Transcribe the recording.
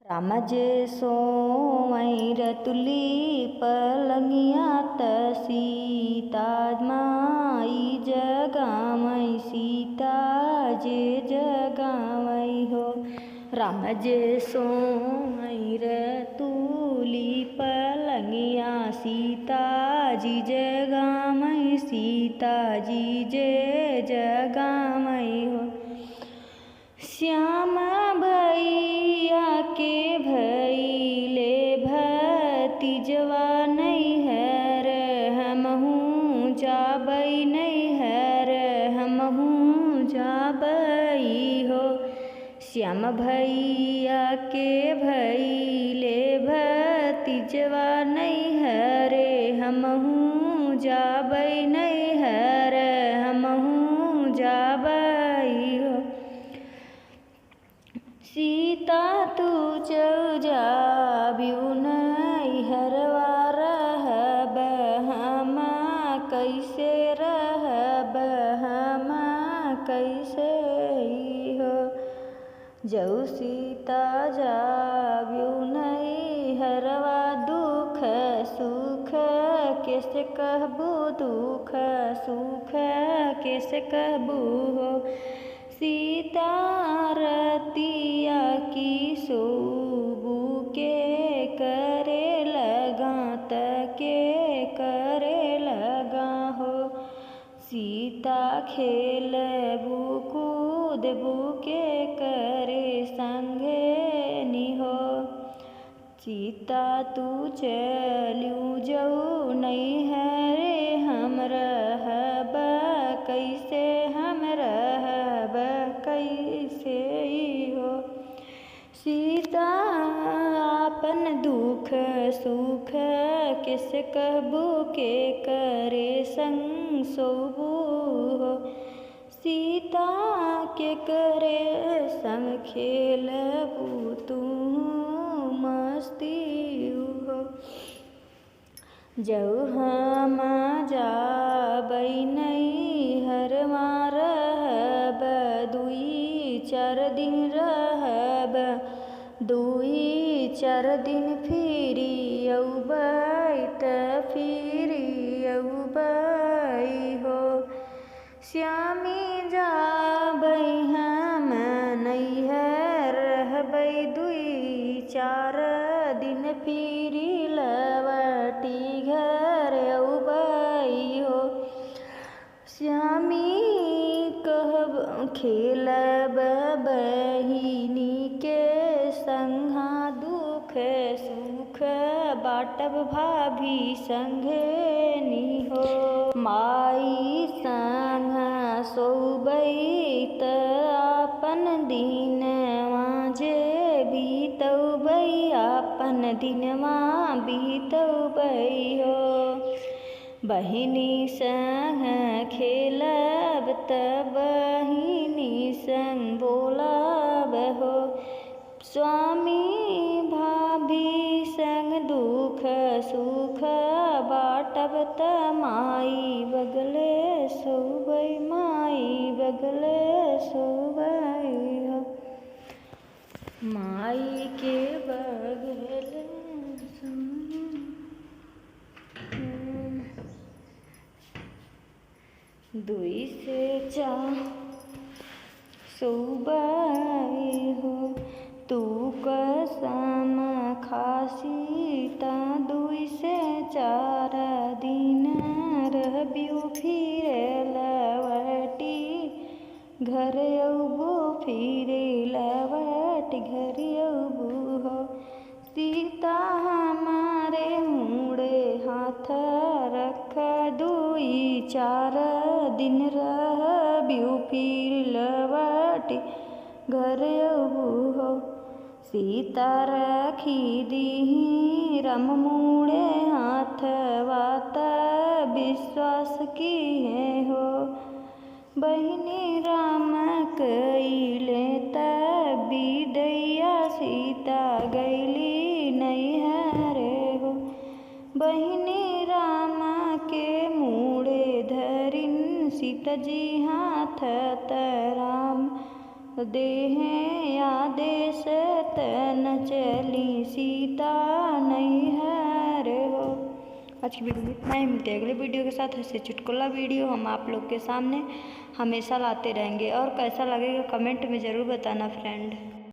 राम जे सोवैर तुली पलंगिया त सीता माई जगावै सीता जे जगावै हो। राम जे सोवैर तुली पलंगिया सीता जी जगावै सीता जी जे जगावै हो। श्याम भैया के भैले भतीजवा नैहर हमहूँ जाबै नैहर हमहूँ जाबै हो। श्याम भैया के भैले भतीजवा नैहर हमहूँ जाबै नैहर हमहूँ जाबै हो। सीता तू चल जाबिउ नैहरवा रहब हम कैसे रहब हम कैसे हो। जऊ सीता जाबिउ नैहरवा दुख सुख कैसे कहबू दुख सुख कैसे कहबू हो। सीता रतिया की सोबू के करे लगा तके करे लगा हो। सीता खेलबू कूदबू के करे संगे निहो। सीता तू चलिउ जऊ नैहर हम रहब कैसे हम रहब कैसे हो। सीता आपन दुख सुख कैसे कहबू के करे संग सोबू हो। सीता के करे संग खेलबू तू मस्ती हो। जऊ हम जाबै नैहरवा रहब दुई चार दिन रहब दुई चार दिन फिरी अउबै त फिरी अउबै हो। श्यामी जाबै हम नैहर रहबै दुई चार दिन फिरी लवटी घर अउबै हो। श्यामी कहब खेलब बहिनी के संगा दुख सुख बाटब भाभी संगे निहो। माई संग सोबै त आपन दिनवा जे बीतबै आपन दिनवा बीतबै हो। बहिनी संग खेलब त बहिनी संग बोलब हो। स्वामी भाभी संग दुख सुख बाटब त माई बगले सोबै माई बगले सोबै हो। माई के बगले दुई से चार सोबै हो। तू कसम खासी त दुई से चार दिन रहबिउ फिर लवटी घर अउबू फिर लवटी घर अउबू हो। सीता हमारे मुड़े हाथ रख दुई चार दिन रहबिउ फिर लवटी घर अउबू हो। सीता रखी दीही राम मुड़े हाथवा त विश्वास किए हो। बहिनी राम कइले त बिदैया सीता गइली नैहर हो। बहिनी राम के मुड़े धरिन सीता जी हाथ त राम देहे आदेश तन चल आज की वीडियो में इतना ही। मिलते हैं अगले वीडियो के साथ। ऐसे चुटकुला वीडियो हम आप लोग के सामने हमेशा लाते रहेंगे। और कैसा लगेगा कमेंट में ज़रूर बताना फ्रेंड।